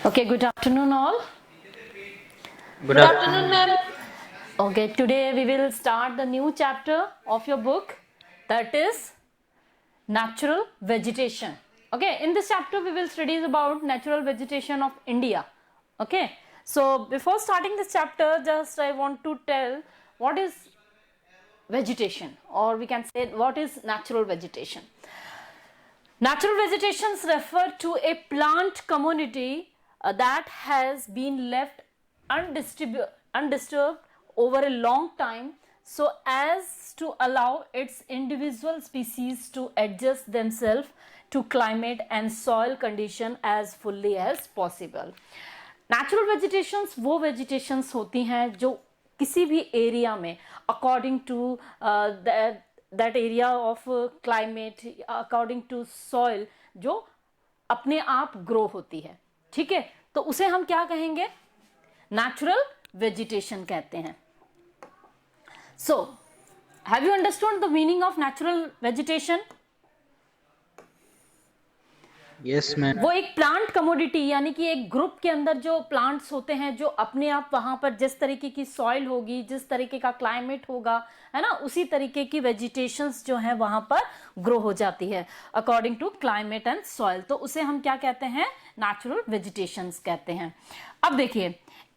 Okay, good afternoon all. Good afternoon, ma'am. Okay, today we will start the new chapter of your book, that is natural vegetation. Okay, in this chapter we will study about natural vegetation of India. Okay, so before starting this chapter, just I want to tell what is vegetation, or we can say what is natural vegetation. Natural vegetations refer to a plant community that has been left undisturbed over a long time so as to allow its individual species to adjust themselves to climate and soil condition as fully as possible. Natural vegetations वो vegetations होती हैं जो किसी भी area में according to that area of climate, according to soil, जो अपने आप ग्रो होती है. ठीक है, तो उसे हम क्या कहेंगे? नेचुरल वेजिटेशन कहते हैं. So have you understood the meaning of natural vegetation? Yes ma'am. वो एक प्लांट कमोडिटी, यानी कि एक ग्रुप के अंदर जो प्लांट्स होते हैं जो अपने आप वहां पर जिस तरीके की सॉइल होगी, जिस तरीके का क्लाइमेट होगा, है ना, उसी तरीके की वेजिटेशंस जो है वहां पर ग्रो हो जाती है according to climate and soil. तो उसे हम क्या कहते हैं? नेचुरल वेजिटेशंस कहते हैं. अब देखिए,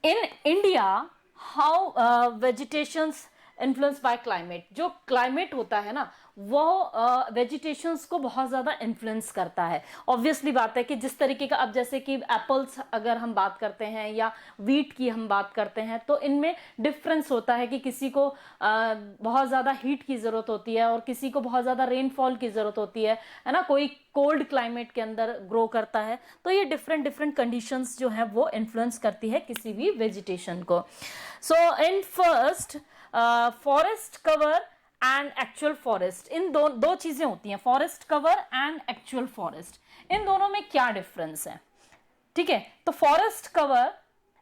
in India how vegetations influence by climate. जो क्लाइमेट होता है ना, वो वेजिटेशंस को बहुत ज़्यादा इन्फ्लुएंस करता है. ऑब्वियसली बात है कि जिस तरीके का, अब जैसे कि एप्पल्स अगर हम बात करते हैं या वीट की हम बात करते हैं, तो इनमें डिफरेंस होता है कि किसी को बहुत ज़्यादा हीट की ज़रूरत होती है और किसी को बहुत ज़्यादा रेनफॉल की ज़रूरत होती है ना. कोई कोल्ड क्लाइमेट के अंदर ग्रो करता है. तो ये डिफरेंट डिफरेंट कंडीशंस जो है वो इन्फ्लुएंस करती है किसी भी वेजिटेशन को. So in first, forest cover and actual forest, इन दो चीजें होती हैं, forest cover and actual forest. इन दोनों में क्या डिफरेंस है? ठीक है, तो forest cover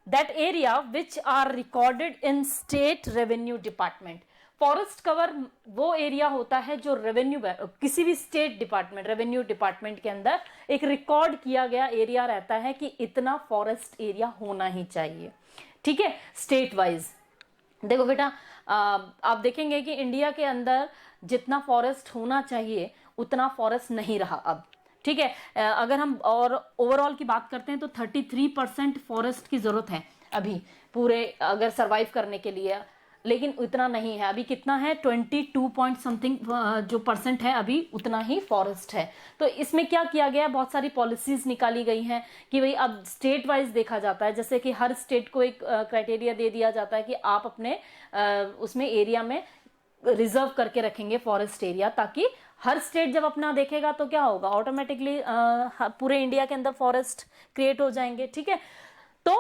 that area which are recorded in state revenue department. Forest cover वो एरिया होता है जो रेवेन्यू, किसी भी स्टेट डिपार्टमेंट, रेवेन्यू डिपार्टमेंट के अंदर एक रिकॉर्ड किया गया एरिया रहता है कि इतना फॉरेस्ट एरिया होना ही चाहिए. ठीक है, स्टेट वाइज. देखो बेटा, आप देखेंगे कि इंडिया के अंदर जितना फॉरेस्ट होना चाहिए उतना फॉरेस्ट नहीं रहा अब. ठीक है, अगर हम और ओवरऑल की बात करते हैं तो 33% फॉरेस्ट की जरूरत है अभी पूरे अगर सरवाइव करने के लिए, लेकिन उतना नहीं है अभी. कितना है? 22 पॉइंट समथिंग जो परसेंट है अभी, उतना ही फॉरेस्ट है. तो इसमें क्या किया गया? बहुत सारी पॉलिसीज निकाली गई हैं कि भाई अब स्टेट वाइज देखा जाता है. जैसे कि हर स्टेट को एक क्राइटेरिया दे दिया जाता है कि आप अपने उसमें एरिया में रिजर्व करके रखेंगे फॉरेस्ट एरिया, ताकि हर स्टेट जब अपना देखेगा तो क्या होगा, ऑटोमेटिकली पूरे इंडिया के अंदर फॉरेस्ट क्रिएट हो जाएंगे. ठीक है, तो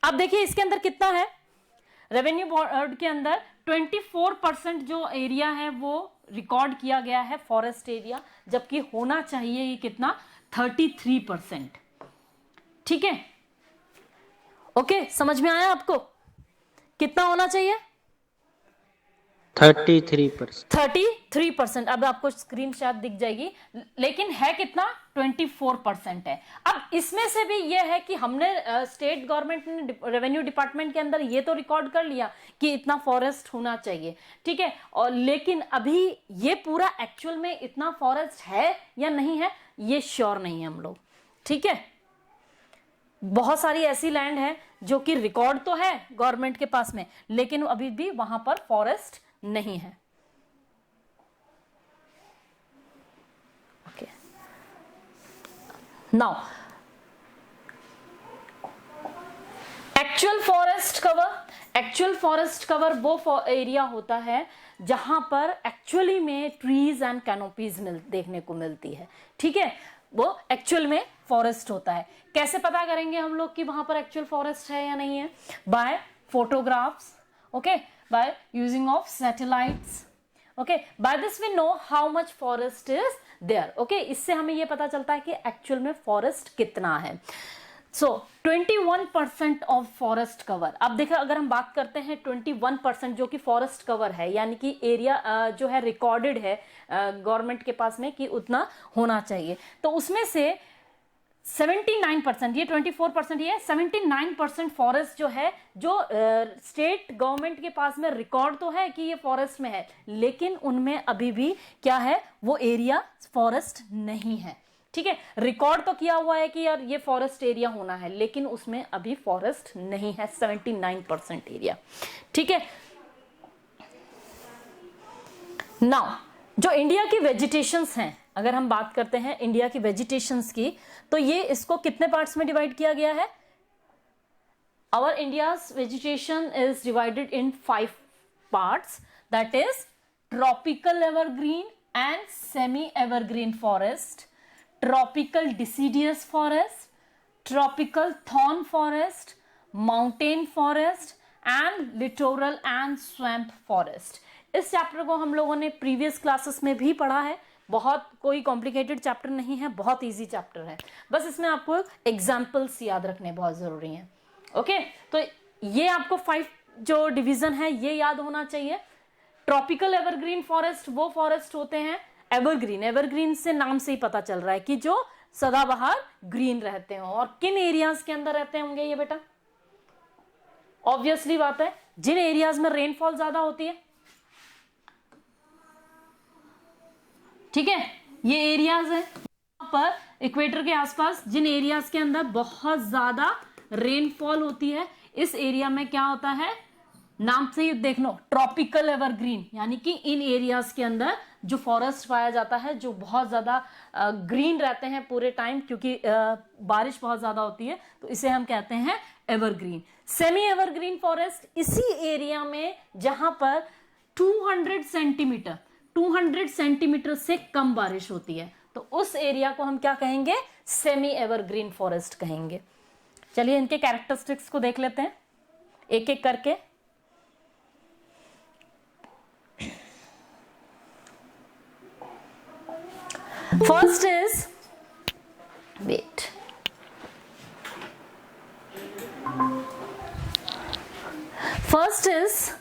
अब देखिए इसके अंदर कितना है. रेवेन्यू बोर्ड के अंदर 24% जो एरिया है वो रिकॉर्ड किया गया है फॉरेस्ट एरिया, जबकि होना चाहिए ये कितना? 33%. ठीक है, ओके, समझ में आया आपको? कितना होना चाहिए? 33%. 33%. अब आपको स्क्रीन शायद दिख जाएगी, लेकिन है कितना? 24% है. अब इसमें से भी ये है कि हमने स्टेट गवर्नमेंट ने रेवेन्यू डिपार्टमेंट के अंदर ये तो रिकॉर्ड कर लिया कि इतना फॉरेस्ट होना चाहिए. ठीक है, और लेकिन अभी ये पूरा एक्चुअल में इतना फॉरेस्ट है या नहीं है ये श्योर नहीं है हम लोग. ठीक है, बहुत सारी ऐसी लैंड है जो कि रिकॉर्ड तो है गवर्नमेंट के पास में, लेकिन अभी भी वहां पर फॉरेस्ट नहीं है. Okay, now actual forest cover. Actual forest cover वो एरिया होता है जहां पर एक्चुअली में ट्रीज एंड कैनोपीज देखने को मिलती है. ठीक है, वो एक्चुअल में फॉरेस्ट होता है. कैसे पता करेंगे हम लोग कि वहां पर एक्चुअल फॉरेस्ट है या नहीं है? By photographs. Okay, by using of satellites. Okay, by this we know how much forest is there. Okay, इससे हमें यह पता चलता है कि एक्चुअल में फॉरेस्ट कितना है. सो 21% ऑफ फॉरेस्ट कवर. अब देखिए, अगर हम बात करते हैं 21% जो कि फॉरेस्ट कवर है, यानी कि एरिया जो है रिकॉर्डेड है गवर्नमेंट के पास में कि उतना होना चाहिए, तो उसमें से 79%, ये 24% ये 79% फॉरेस्ट जो है, जो स्टेट गवर्नमेंट के पास में रिकॉर्ड तो है कि ये फॉरेस्ट में है, लेकिन उनमें अभी भी क्या है, वो एरिया फॉरेस्ट नहीं है। ठीक है, रिकॉर्ड तो किया हुआ है कि यार ये फॉरेस्ट एरिया होना है, लेकिन उसमें अभी फॉरेस्ट नहीं है 79% एरिया। ठीक है, नाउ जो इंडिया की वेजिटेशंस हैं, अगर हम बात करते हैं इंडिया की वेजिटेशंस की, तो ये इसको कितने पार्ट्स में डिवाइड किया गया है? Our India's vegetation is divided in 5 parts, that is tropical evergreen and semi evergreen forest, tropical deciduous forest, tropical thorn forest, mountain forest and littoral and swamp forest. इस चैप्टर को हम लोगों ने previous classes में भी पढ़ा है, बहुत कोई कॉम्प्लिकेटेड चैप्टर नहीं है, बहुत इजी चैप्टर है, बस इसमें आपको एग्जाम्पल्स याद रखने बहुत जरूरी हैं। ओके, तो ये आपको 5 जो डिवीजन है ये याद होना चाहिए। ट्रॉपिकल एवरग्रीन फॉरेस्ट वो फॉरेस्ट होते हैं एवरग्रीन, एवरग्रीन से नाम से ही पता चल रहा है कि जो सदाबहार ग्रीन रहते हो। और किन एरियाज के अंदर रहते होंगे ये बेटा? ऑब्वियसली बात है, जिन एरियाज में रेनफॉल ज्यादा होती है। ठीक है, ये एरियाज है यहाँ पर इक्वेटर के आसपास, जिन एरियाज के अंदर बहुत ज्यादा रेनफॉल होती है, इस एरिया में क्या होता है, नाम से ही देख लो, ट्रॉपिकल एवरग्रीन, यानी कि इन एरियाज के अंदर जो फॉरेस्ट पाया जाता है, जो बहुत ज्यादा ग्रीन रहते हैं पूरे टाइम, क्योंकि बारिश बहुत ज्यादा होती है, तो इसे हम कहते हैं एवरग्रीन। सेमी एवरग्रीन फॉरेस्ट इसी एरिया में जहां पर 200 सेंटीमीटर से कम बारिश होती है, तो उस एरिया को हम क्या कहेंगे? सेमी एवरग्रीन फॉरेस्ट कहेंगे। चलिए इनके कैरेक्टरिस्टिक्स को देख लेते हैं एक एक करके। First is wet, first is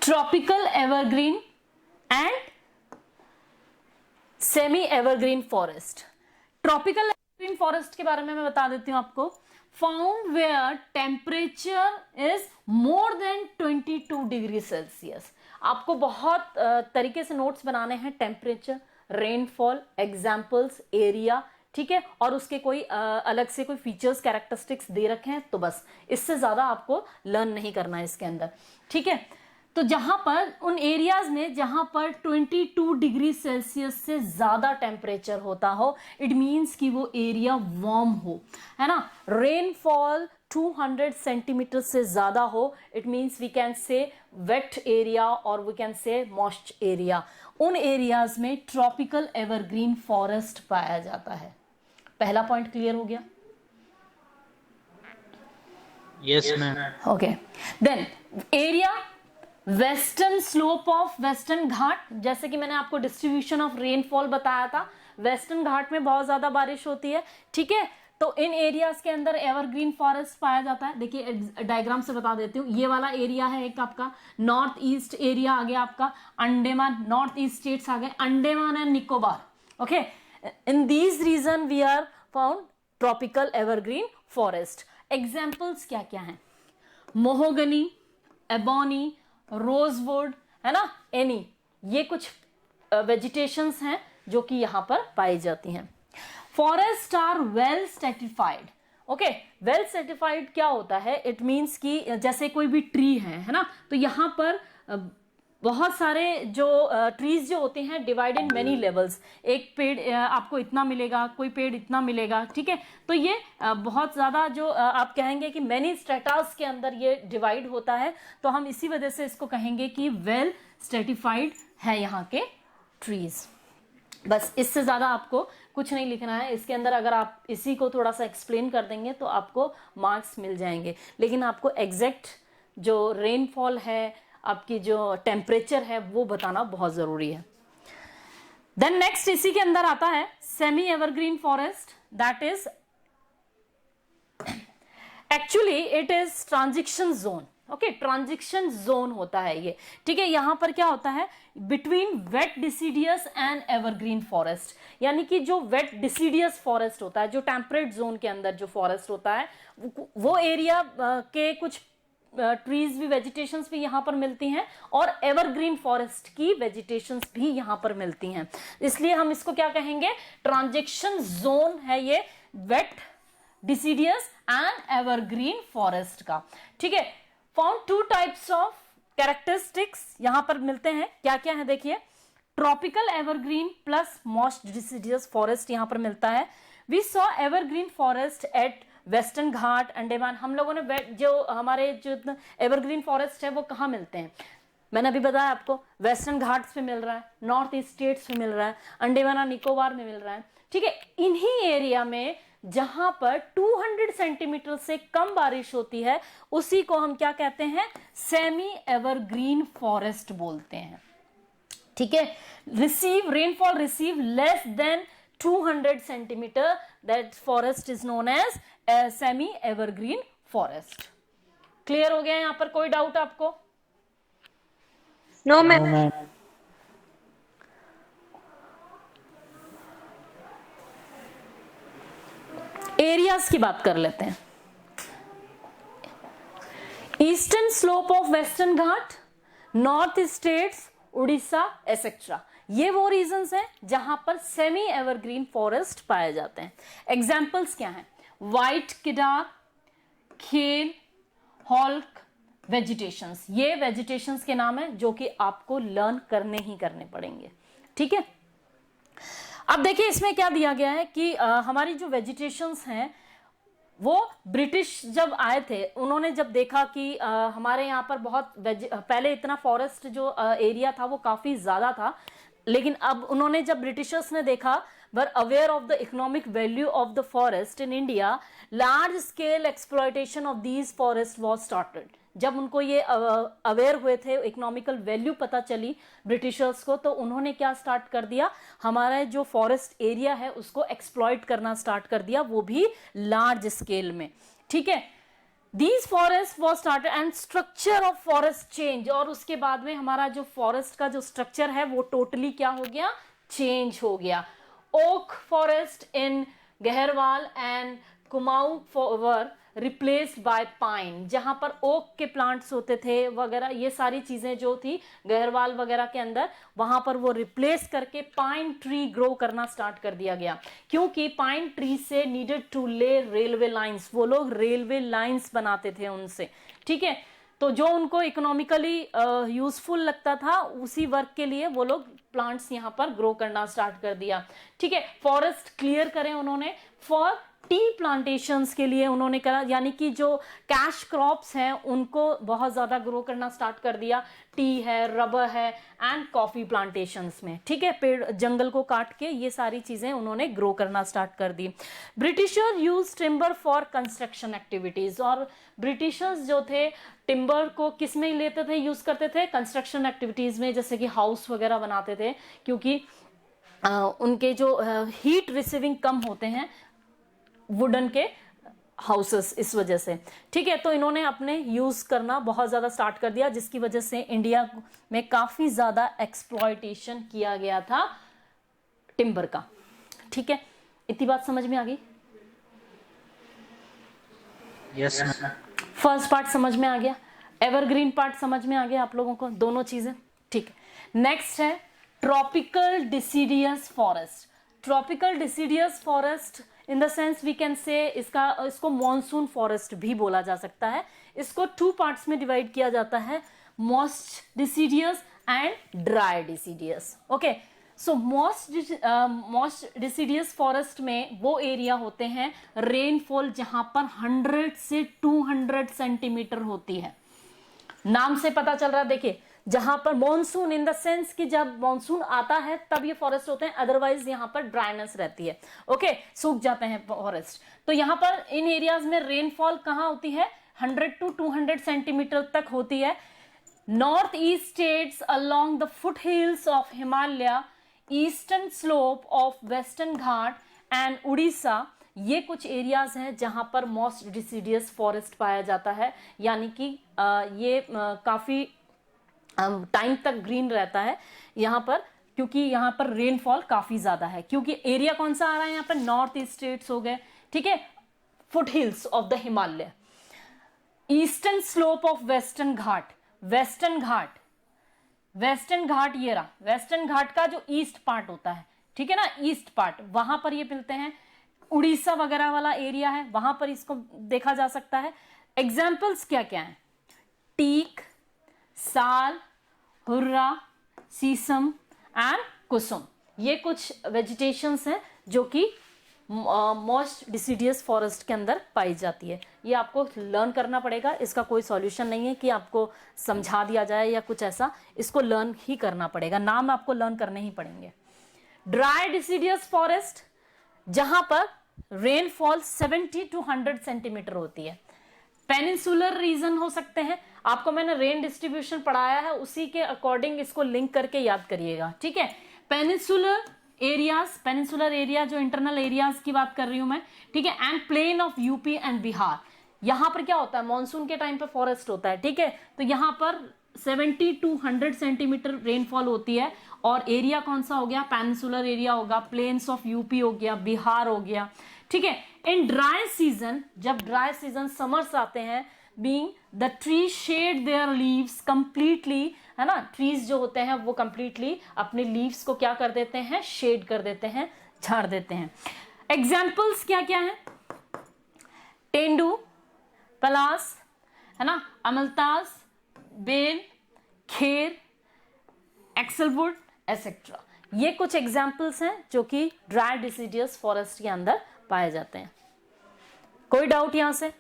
tropical evergreen and semi evergreen forest. Tropical evergreen forest के बारे में मैं बता देती हूं आपको। Found where temperature is more than 22 degree Celsius. आपको बहुत तरीके से नोट्स बनाने हैं, टेम्परेचर, रेनफॉल, एग्जाम्पल्स, एरिया, ठीक है, और उसके कोई अलग से कोई फीचर्स, कैरेक्टरिस्टिक्स दे रखे हैं, तो बस इससे ज्यादा आपको लर्न नहीं करना है इसके अंदर। ठीक है, तो जहां पर उन एरियाज में जहां पर 22 डिग्री सेल्सियस से ज्यादा टेम्परेचर होता हो, इट मीन्स कि वो एरिया वार्म हो, है ना। रेनफॉल 200 सेंटीमीटर से ज्यादा हो, it means we can say wet area और we can say moist area. उन एरियाज में ट्रॉपिकल एवरग्रीन फॉरेस्ट पाया जाता है। पहला पॉइंट क्लियर हो गया? Yes ma'am. Okay, then area, western slope of western Ghat, जैसे कि मैंने आपको डिस्ट्रीब्यूशन ऑफ रेनफॉल बताया था, वेस्टर्न घाट में बहुत ज्यादा बारिश होती है। ठीक है, तो इन एरियाज के अंदर एवरग्रीन फॉरेस्ट पाया जाता है। देखिए डायग्राम से बता देती हूँ, ये वाला एरिया है एक आपका नॉर्थ ईस्ट एरिया आ गया, आपका अंडमान, नॉर्थ ईस्ट स्टेट्स आ गए, Andaman and Nicobar. Okay, in these region we are found tropical evergreen forest. Examples क्या क्या हैं? मोहोगनी, एबोनी, रोजवुड, है ना, एनी, ये कुछ वेजिटेशंस हैं जो कि यहां पर पाई जाती हैं। Forest are well stratified. Okay, well stratified क्या होता है? इट मीन्स कि जैसे कोई भी ट्री है ना, तो यहां पर बहुत सारे जो ट्रीज जो होते हैं डिवाइड इन मेनी लेवल्स। एक पेड़ आपको इतना मिलेगा, कोई पेड़ इतना मिलेगा, ठीक है, तो ये बहुत ज्यादा जो आप कहेंगे कि मेनी स्ट्रेटास के अंदर ये डिवाइड होता है, तो हम इसी वजह से इसको कहेंगे कि वेल स्ट्रेटिफाइड है यहाँ के ट्रीज। बस इससे ज्यादा आपको कुछ नहीं लिखना है इसके अंदर। अगर आप इसी को थोड़ा सा एक्सप्लेन कर देंगे तो आपको मार्क्स मिल जाएंगे, लेकिन आपको एग्जैक्ट जो रेनफॉल है, आपकी जो टेम्परेचर है, वो बताना बहुत जरूरी है। देन नेक्स्ट इसी के अंदर आता है semi evergreen forest, that is actually it is transition zone. Okay, transition zone होता है ये, ठीक है। यहां पर क्या होता है, between wet deciduous and evergreen forest, यानी कि जो वेट डिसीडियस फॉरेस्ट होता है, जो टेम्परेट जोन के अंदर जो फॉरेस्ट होता है, वो एरिया के कुछ ट्रीज भी, वेजिटेशंस भी यहाँ पर मिलती हैं, और एवरग्रीन फॉरेस्ट की वेजिटेशंस भी यहाँ पर मिलती हैं। इसलिए हम इसको क्या कहेंगे, ट्रांजिशन जोन है ये wet deciduous and evergreen forest का, ठीक है। Found two types of characteristics यहां पर मिलते हैं, क्या क्या है देखिए, tropical evergreen plus moist deciduous forest यहां पर मिलता है। We saw evergreen forest at western Ghat Andaman. हम लोगों ने जो हमारे जो एवरग्रीन फॉरेस्ट है वो कहाँ मिलते हैं, मैंने अभी बताया आपको, वेस्टर्न घाट्स पे मिल रहा है, नॉर्थ ईस्ट स्टेट्स में मिल रहा है, अंडमान और निकोबार में मिल रहा है, ठीक है। इन्हीं एरिया में जहां पर 200 सेंटीमीटर से कम बारिश होती है, उसी को हम क्या कहते हैं, सेमी एवरग्रीन फॉरेस्ट बोलते हैं, ठीक है। Receive rainfall receive less than 200 centimetre, that forest is known as semi evergreen forest. Clear हो गया यहां पर, कोई डाउट आपको? No ma'am. मैम। एरियाज की बात कर लेते हैं। Eastern slope of western Ghat, north states, Orissa etcetera, ये वो रीजंस हैं जहां पर सेमी एवरग्रीन फॉरेस्ट पाए जाते हैं। एग्जांपल्स क्या हैं, व्हाइट केदार, खेल, हॉल्क वेजिटेशंस, ये वेजिटेशंस के नाम है जो कि आपको लर्न करने ही करने पड़ेंगे, ठीक है। अब देखिए इसमें क्या दिया गया है कि हमारी जो वेजिटेशंस हैं वो ब्रिटिश जब आए थे, उन्होंने जब देखा कि हमारे यहाँ पर बहुत पहले इतना फॉरेस्ट जो एरिया था वो काफी ज्यादा था, लेकिन अब उन्होंने जब ब्रिटिशर्स ने देखा, were aware of the economic value of the forest in India, large scale exploitation of these forest was started. जब उनको ये अवेयर हुए थे, इकोनॉमिकल वैल्यू पता चली ब्रिटिशर्स को, तो उन्होंने क्या स्टार्ट कर दिया, हमारा जो फॉरेस्ट एरिया है उसको एक्सप्लॉइट करना स्टार्ट कर दिया, वो भी लार्ज स्केल में, ठीक है। These forest was started and structure of forest change, और उसके बाद में हमारा जो फॉरेस्ट का जो स्ट्रक्चर है वो टोटली क्या हो गया, चेंज हो गया। Oak forest in Garhwal and Kumaon were replaced by pine, जहां पर ओक के प्लांट्स होते थे वगैरह, ये सारी चीजें जो थी गहरवाल वगैरह के अंदर, वहां पर वो रिप्लेस करके पाइन ट्री ग्रो करना स्टार्ट कर दिया गया, क्योंकि पाइन ट्री से नीडेड टू ले रेलवे लाइंस, वो लोग रेलवे लाइंस बनाते थे उनसे, ठीक है। तो जो उनको इकोनॉमिकली यूजफुल लगता था, उसी वर्क के लिए वो लोग प्लांट्स यहाँ पर ग्रो करना स्टार्ट कर दिया, ठीक है। फॉरेस्ट क्लियर करें उन्होंने फॉर टी प्लांटेशंस के लिए उन्होंने करा, यानी कि जो कैश क्रॉप्स हैं उनको बहुत ज्यादा ग्रो करना स्टार्ट कर दिया, टी है, रबर है एंड कॉफी प्लांटेशंस में, ठीक है। पेड़ जंगल को काट के ये सारी चीजें उन्होंने ग्रो करना स्टार्ट कर दी। Britisher use timber for construction activities, और ब्रिटिशर्स जो थे टिम्बर को किस में लेते थे, यूज करते थे कंस्ट्रक्शन एक्टिविटीज में, जैसे कि हाउस वगैरह बनाते थे, क्योंकि उनके जो हीट रिसीविंग कम होते हैं वुडन के हाउसेस, इस वजह से, ठीक है। तो इन्होंने अपने यूज करना बहुत ज्यादा स्टार्ट कर दिया, जिसकी वजह से इंडिया में काफी ज्यादा एक्सप्लॉयटेशन किया गया था टिम्बर का, ठीक है। इतनी बात समझ में आ गई? Yes ma'am. फर्स्ट पार्ट समझ में आ गया, एवरग्रीन पार्ट समझ में आ गया आप लोगों को, दोनों चीजें, ठीक है। नेक्स्ट है tropical deciduous forest. Tropical deciduous forest in the sense we can say इसको मॉनसून फॉरेस्ट भी बोला जा सकता है। इसको टू पार्ट्स में डिवाइड किया जाता है, moist deciduous and dry deciduous, okay. So moist deciduous forest में वो एरिया होते हैं रेनफॉल जहां पर 100 से 200 सेंटीमीटर होती है। नाम से पता चल रहा है, देखिए जहां पर मॉनसून इन द सेंस कि जब मॉनसून आता है तब ये फॉरेस्ट होते हैं, अदरवाइज यहाँ पर ड्राइनेस रहती है, ओके, सूख जाते हैं फॉरेस्ट। तो यहाँ पर इन एरियाज में रेनफॉल कहाँ होती है, 100 to 200 सेंटीमीटर तक होती है। North east states along the foot hills of Himalaya, eastern slope of western Ghat and Orissa ये कुछ एरियाज हैं जहां पर मोस्ट डिसीडियस फॉरेस्ट पाया जाता है, यानी कि ये काफी टाइम तक ग्रीन रहता है यहाँ पर, क्योंकि यहाँ पर रेनफॉल काफी ज्यादा है। क्योंकि एरिया कौन सा आ रहा है यहाँ पर, नॉर्थ ईस्ट स्टेट्स हो गए, ठीक है, foothills of the Himalaya, eastern slope of western Ghat, western Ghat, western Ghat ये रहा, वेस्टर्न घाट का जो ईस्ट पार्ट होता है, ठीक है ना, ईस्ट पार्ट, वहां पर ये मिलते हैं। उड़ीसा वगैरह वाला एरिया है, वहां पर इसको देखा जा सकता है। एग्जाम्पल्स क्या क्या है, टीक, साल, हुर्रा, सीसम एंड कुसुम, ये कुछ वेजिटेशंस हैं जो कि मोस्ट डिसीडियस फॉरेस्ट के अंदर पाई जाती है। ये आपको लर्न करना पड़ेगा, इसका कोई सॉल्यूशन नहीं है कि आपको समझा दिया जाए या कुछ ऐसा, इसको लर्न ही करना पड़ेगा, नाम आपको लर्न करने ही पड़ेंगे। ड्राई डिसीडियस फॉरेस्ट, जहां पर रेनफॉल 70 to 100 सेंटीमीटर होती है। पेनिनसुलर रीजन हो सकते हैं, आपको मैंने रेन डिस्ट्रीब्यूशन पढ़ाया है, उसी के अकॉर्डिंग इसको लिंक करके याद करिएगा, ठीक है। पेनिनसुलर एरियाज, पेनिनसुलर एरिया जो इंटरनल एरियाज की बात कर रही हूं मैं, ठीक है, and plain of UP and Bihar, यहां पर क्या होता है, मॉनसून के टाइम पे फॉरेस्ट होता है, ठीक है, तो यहां पर 70 to 100 सेंटीमीटर रेनफॉल होती है। और एरिया कौन सा हो गया, पेनिनसुलर एरिया होगा, प्लेन्स ऑफ यूपी हो गया, बिहार हो गया, ठीक है। इन ड्राई सीजन, जब ड्राई सीजन समर्स आते हैं, being the tree shade there leaves completely, है ना, ट्रीज जो होते हैं वो कंप्लीटली अपने लीव्स को क्या कर देते हैं, शेड कर देते हैं, झाड़ देते हैं। एग्जाम्पल्स क्या क्या है, तेंदू, पलास, है ना, अमलतास, बेल, खेर, एक्सलवुड एसेट्रा, ये कुछ एग्जाम्पल्स हैं जो कि ड्राई डिसीडियस फॉरेस्ट के अंदर पाए जाते हैं। कोई डाउट यहां से?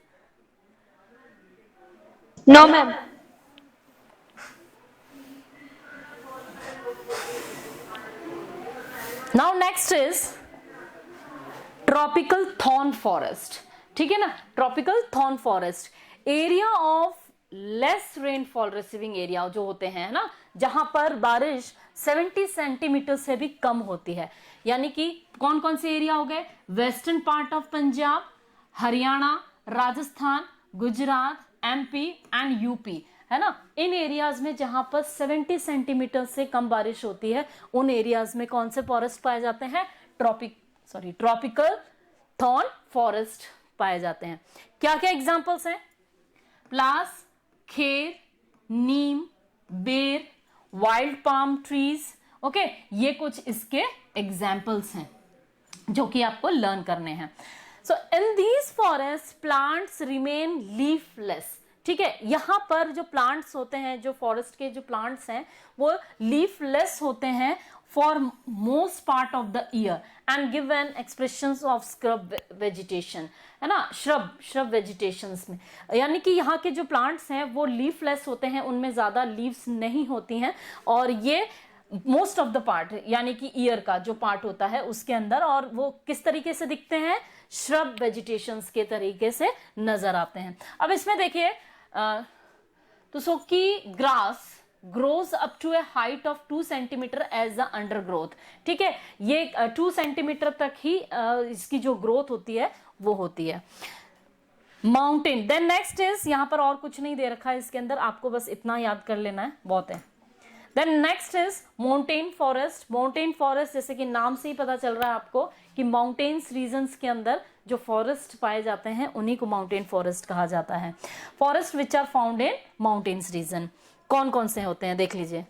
No ma'am. Now next is tropical thorn forest, ठीक है ना। Tropical thorn forest, area of less rainfall receiving area जो होते हैं ना, जहां पर बारिश 70 सेंटीमीटर से भी कम होती है, यानी कि कौन कौन से एरिया हो गए, western part of Punjab, Haryana, Rajasthan, Gujarat, MP and UP, है ना। इन एरियाज में जहां पर 70 सेंटीमीटर से कम बारिश होती है, उन एरियाज में कौन से फॉरेस्ट पाए जाते हैं, ट्रॉपिकल थॉर्न फॉरेस्ट पाए जाते हैं। क्या क्या एग्जांपल्स हैं, प्लास, खेर, नीम, बेर, वाइल्ड पाम ट्रीज, ओके, ये कुछ इसके एग्जाम्पल्स हैं जो कि आपको लर्न करने हैं। So in these forest plants remain leafless, ठीक है, यहां पर जो प्लांट्स होते हैं, जो फॉरेस्ट के जो प्लांट्स हैं वो लीफलेस होते हैं for most part of the year and give an expressions of scrub vegetation, है ना, श्रब वेजिटेशंस में, यानी कि यहाँ के जो प्लांट्स हैं वो लीफलेस होते हैं, उनमें ज्यादा लीव्स नहीं होती हैं, और ये मोस्ट ऑफ द पार्ट, यानी कि ईयर का जो पार्ट होता है उसके अंदर, और वो किस तरीके से दिखते हैं, श्रब वेजिटेशंस के तरीके से नजर आते हैं। अब इसमें देखिए, तो सो की grass grows up to a height of 2 centimetre as the undergrowth, ठीक है, ये 2 सेंटीमीटर तक ही इसकी जो ग्रोथ होती है वो होती है। माउंटेन, देन नेक्स्ट इज, यहां पर और कुछ नहीं दे रखा है इसके अंदर, आपको बस इतना याद कर लेना है, बहुत है। Then next is mountain forest. Mountain forest, जैसे कि नाम से ही पता चल रहा है आपको कि माउंटेन्स रीजन्स के अंदर जो फॉरेस्ट पाए जाते हैं उन्हीं को माउंटेन फॉरेस्ट कहा जाता है। Forest which are found in mountains region, कौन कौन से होते हैं देख लीजिए।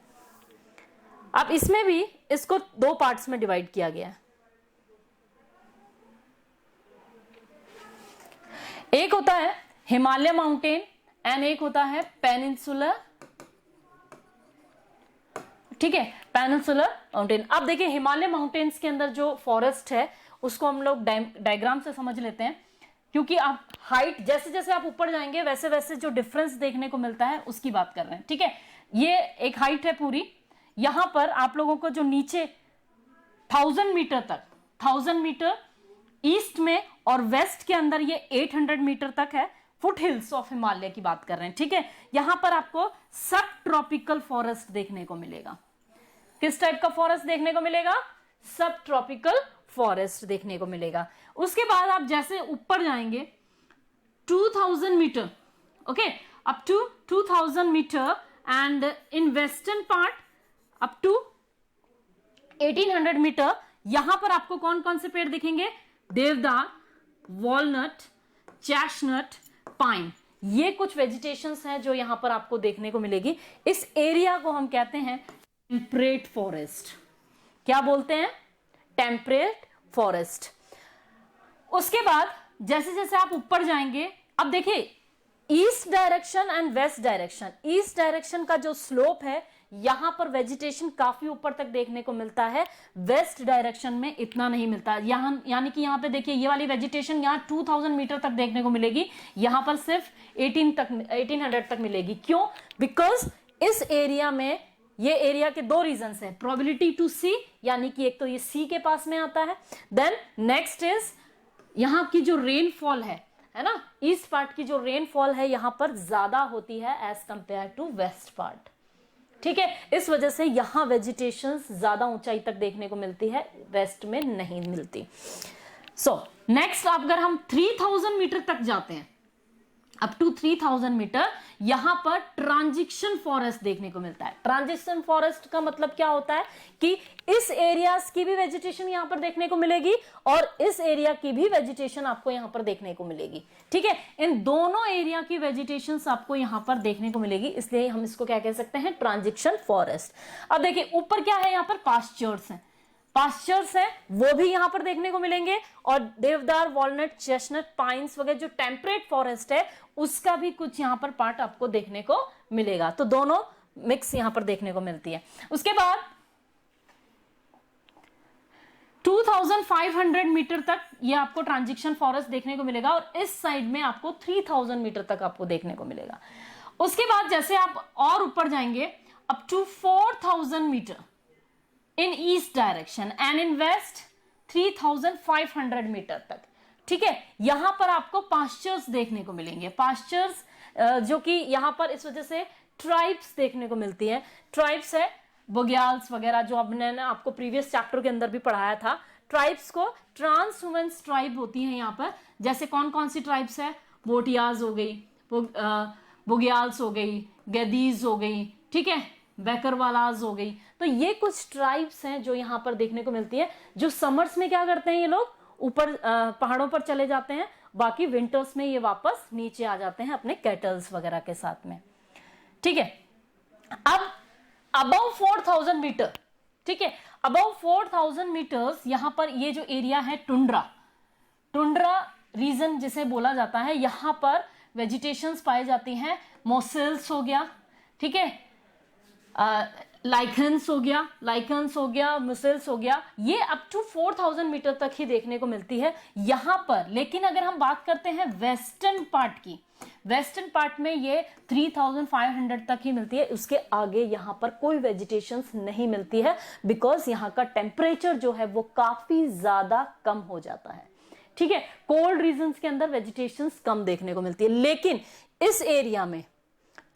अब इसमें भी इसको 2 पार्ट्स में डिवाइड किया गया है। एक होता है हिमालय माउंटेन एंड एक होता है पेनिनसुलर, ठीक है, पेनिनसुलर माउंटेन। अब देखिए हिमालय माउंटेन्स के अंदर जो फॉरेस्ट है उसको हम लोग डायग्राम से समझ लेते हैं, क्योंकि आप हाइट जैसे जैसे आप ऊपर जाएंगे वैसे वैसे जो डिफरेंस देखने को मिलता है उसकी बात कर रहे हैं, ठीक है। ये एक हाइट है पूरी, यहां पर आप लोगों को जो नीचे 1000 मीटर तक, 1000 मीटर ईस्ट में और वेस्ट के अंदर ये 800 मीटर तक है, फुट हिल्स ऑफ हिमालय की बात कर रहे हैं, ठीक है। यहां पर आपको सब ट्रॉपिकल फॉरेस्ट देखने को मिलेगा। किस टाइप का फॉरेस्ट देखने को मिलेगा, सब ट्रॉपिकल फॉरेस्ट देखने को मिलेगा। उसके बाद आप जैसे ऊपर जाएंगे 2000 metre, okay, up to 2000 metre and in western part up to 1800 metre, यहां पर आपको कौन कौन से पेड़ दिखेंगे? देवदार, वॉलनट, चेस्टनट, पाइन। ये कुछ वेजिटेशंस हैं जो यहां पर आपको देखने को मिलेगी। इस एरिया को हम कहते हैं टेम्परेट फॉरेस्ट। क्या बोलते हैं? Temperate forest. उसके बाद जैसे जैसे आप ऊपर जाएंगे, अब देखिए east direction and west direction, east direction का जो स्लोप है यहां पर वेजिटेशन काफी ऊपर तक देखने को मिलता है, वेस्ट डायरेक्शन में इतना नहीं मिलता। यहां यानी कि यहां पे देखिए ये वाली वेजिटेशन यहां 2000 मीटर तक देखने को मिलेगी, यहां पर सिर्फ 1800 तक मिलेगी। क्यों? बिकॉज इस एरिया में, ये एरिया के दो रीजंस है, प्रोबेबिलिटी टू सी, यानी कि एक तो ये सी के पास में आता है, देन नेक्स्ट इज यहां की जो रेनफॉल है ना, ईस्ट पार्ट की जो रेनफॉल है यहां पर ज्यादा होती है as compare to west part. ठीक है, इस वजह से यहां वेजिटेशन ज्यादा ऊंचाई तक देखने को मिलती है, वेस्ट में नहीं मिलती। सो नेक्स्ट अगर हम 3000 मीटर तक जाते हैं, अप टू 3000 मीटर, यहां पर ट्रांजिशन फॉरेस्ट देखने को मिलता है। ट्रांजिशन फॉरेस्ट का मतलब क्या होता है कि इस एरियाज की भी वेजिटेशन यहां पर देखने को मिलेगी और इस एरिया की भी वेजिटेशन आपको यहां पर देखने को मिलेगी। ठीक है, इन दोनों एरिया की वेजिटेशन आपको यहां पर देखने को मिलेगी, इसलिए हम इसको क्या कह सकते हैं? Transition forest. अब देखिए ऊपर क्या है, यहां पर पास्चर्स हैं, पास्चर्स है वो भी यहां पर देखने को मिलेंगे, और देवदार, वॉलनट, चेस्टनट, पाइन्स वगैरह जो टेम्परेट फॉरेस्ट है उसका भी कुछ यहां पर पार्ट आपको देखने को मिलेगा। तो दोनों मिक्स यहां पर देखने को मिलती है। उसके बाद 2500 मीटर तक ये आपको ट्रांजिशन फॉरेस्ट देखने को मिलेगा, और इस साइड में आपको 3000 मीटर तक आपको देखने को मिलेगा। उसके बाद जैसे आप और ऊपर जाएंगे up to 4000 metre in east direction and in west 3500 metre तक। ठीक है, यहां पर आपको पास्चर्स देखने को मिलेंगे। पास्चर्स जो कि यहां पर इस वजह से ट्राइब्स देखने को मिलती है। ट्राइब्स है बुग्याल्स वगैरह, जो हमने ना आपको प्रीवियस चैप्टर के अंदर भी पढ़ाया था। ट्राइब्स को ट्रांसह्यूमन्स ट्राइब होती है यहां पर। जैसे कौन कौन सी ट्राइब्स है? बोटियाज हो गई, बुग्याल्स हो गई, गदीज हो गई, ठीक है, बैकरवालाज हो गई। तो ये कुछ ट्राइब्स हैं जो यहाँ पर देखने को मिलती है, जो समर्स में क्या करते हैं, ये लोग ऊपर पहाड़ों पर चले जाते हैं, बाकी विंटर्स में ये वापस नीचे आ जाते हैं अपने कैटल्स वगैरह के साथ में। ठीक है, अब अबव 4000 मीटर, ठीक है, अबव 4000 मीटर्स यहां पर ये जो एरिया है टुंड्रा रीजन जिसे बोला जाता है, यहां पर वेजिटेशंस पाई जाती हैं। मोसेल्स हो गया, ठीक है, लाइकन्स हो गया, मुसेल्स हो गया, ये अप टू 4000 मीटर तक ही देखने को मिलती है यहां पर। लेकिन अगर हम बात करते हैं वेस्टर्न पार्ट की, वेस्टर्न पार्ट में ये 3500 तक ही मिलती है, उसके आगे यहां पर कोई वेजिटेशंस नहीं मिलती है, बिकॉज यहां का टेम्परेचर जो है वो काफी ज्यादा कम हो जाता है। ठीक है, कोल्ड रीजन्स के अंदर वेजिटेशंस कम देखने को मिलती है, लेकिन इस एरिया में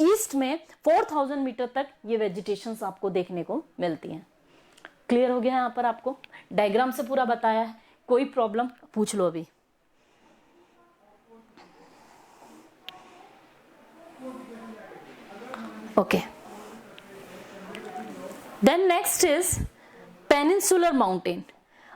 ईस्ट में 4000 मीटर तक ये वेजिटेशंस आपको देखने को मिलती हैं। क्लियर हो गया यहां पर? आपको डायग्राम से पूरा बताया है, कोई प्रॉब्लम पूछ लो अभी। Okay, then next is peninsular mountain.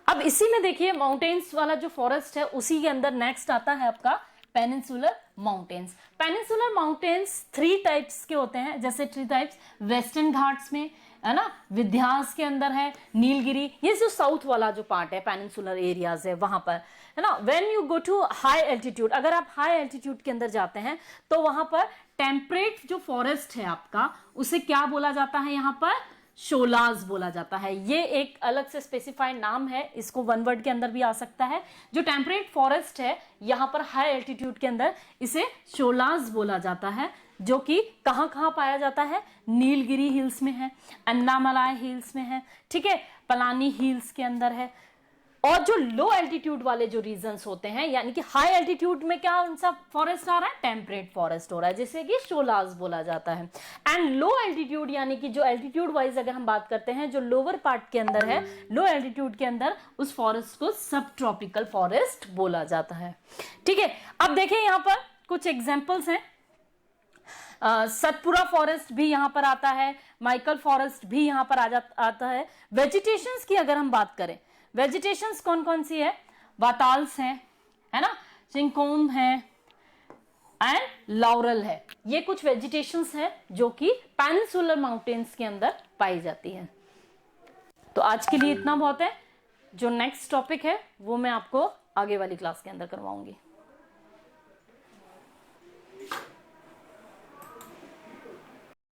अब इसी में देखिए माउंटेन्स वाला जो फॉरेस्ट है उसी के अंदर नेक्स्ट आता है आपका peninsular mountains. Peninsular mountains 3 types के होते हैं, जैसे 3 टाइप्स वेस्टर्न घाट्स में है ना, विंध्यास के अंदर है, नीलगिरी, ये जो साउथ वाला जो पार्ट है पेनिनसुलर एरियाज है वहां पर है ना। When you go to high altitude, अगर आप हाई एल्टीट्यूड के अंदर जाते हैं तो वहां पर टेम्परेट जो फॉरेस्ट है आपका, उसे क्या बोला जाता है? यहाँ पर शोलाज बोला जाता है। ये एक अलग से स्पेसिफाइड नाम है, इसको वन वर्ड के अंदर भी आ सकता है। जो टेम्परेट फॉरेस्ट है यहाँ पर हाई एल्टीट्यूड के अंदर, इसे शोलाज बोला जाता है, जो कि कहाँ पाया जाता है? नीलगिरी हिल्स में है, अन्नामलाई हिल्स में है, ठीक है, पलानी हिल्स के अंदर है, और जो लो एल्टीट्यूड वाले जो रीजन्स होते हैं, यानी कि हाई एल्टीट्यूड में क्या उनसा फॉरेस्ट आ रहा है, टेम्परेट फॉरेस्ट हो रहा है, जिसे कि शोलाज बोला जाता है। एंड लो एल्टीट्यूड यानी कि जो एल्टीट्यूड वाइज अगर हम बात करते हैं, जो लोअर पार्ट के अंदर है, लो एल्टीट्यूड के अंदर, उस फॉरेस्ट को सब ट्रॉपिकल फॉरेस्ट बोला जाता है। ठीक है, अब देखिए यहाँ पर कुछ एग्जाम्पल्स हैं। सतपुरा फॉरेस्ट भी यहां पर आता है, माइकल फॉरेस्ट भी यहां पर आता है। वेजिटेशंस की अगर हम बात करें, वेजिटेशंस कौन कौन सी है, वाताल्स हैं, है ना, चिंकोम है एंड लॉरल है। ये कुछ वेजिटेशंस है जो कि पेनिनसुलर माउंटेन्स के अंदर पाई जाती है। तो आज के लिए इतना बहुत है। जो नेक्स्ट टॉपिक है वो मैं आपको आगे वाली क्लास के अंदर करवाऊंगी।